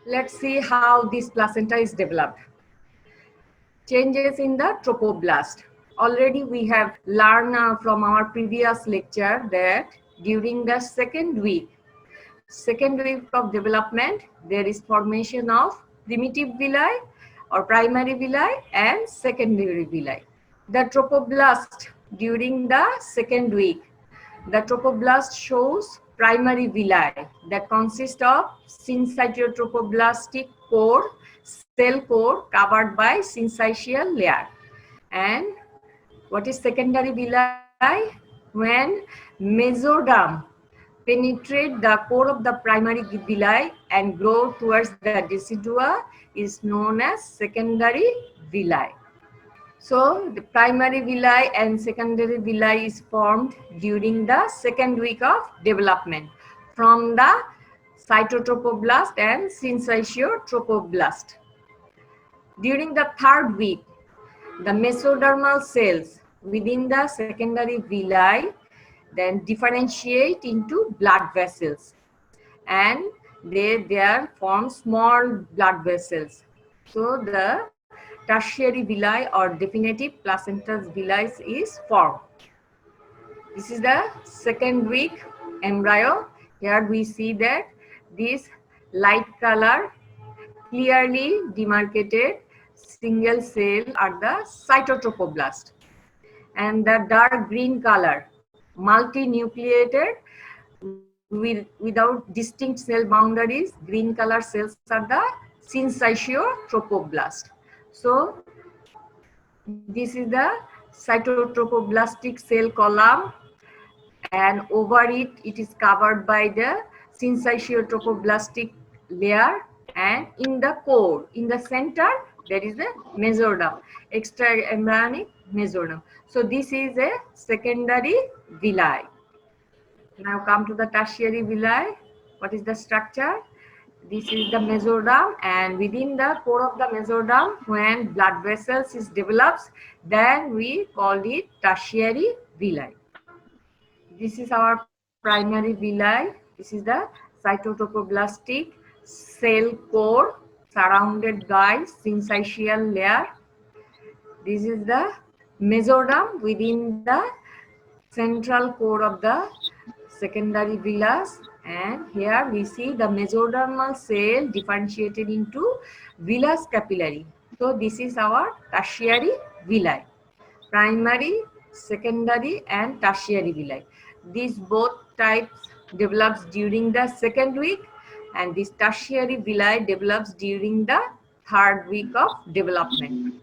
Let's see how this placenta is developed. Changes in the trophoblast. Already we have learned from our previous lecture that during the second week of development, there is formation of primitive villi or primary villi and secondary villi. The trophoblast during the second week, the trophoblast shows primary villi that consist of syncytiotrophoblastic core, cell core covered by syncytial layer. And what is secondary villi? When mesoderm penetrate the core of the primary villi and grow towards the decidua is known as secondary villi. So the primary villi and secondary villi is formed during the second week of development from the cytotrophoblast and syncytiotrophoblast. During the third week, the mesodermal cells within the secondary villi then differentiate into blood vessels, and they there form small blood vessels. So the tertiary villi or definitive placental villi is formed. This is the second week embryo. Here we see that this light color clearly demarcated single cell are the cytotrophoblast, and the dark green color multinucleated without distinct cell boundaries, green color cells are the syncytiotrophoblast. So this is the cytotrophoblastic cell column, and over it is covered by the syncytiotrophoblastic layer, and in the core, in the center, there is a mesoderm, extra-embryonic mesoderm. So this is a secondary villi. Now come to the tertiary villi. What is the structure? This is the mesoderm, and within the core of the mesoderm, when blood vessels is develops, then we call it tertiary villi. This is our primary villi. This is the cytotrophoblastic cell core surrounded by syncytial layer. This is the mesoderm within the central core of the secondary villus, and here we see the mesodermal cell differentiated into villus capillary. So this is our tertiary villi. Primary, secondary and tertiary villi. These both types develops during the second week, and this tertiary villi develops during the third week of development.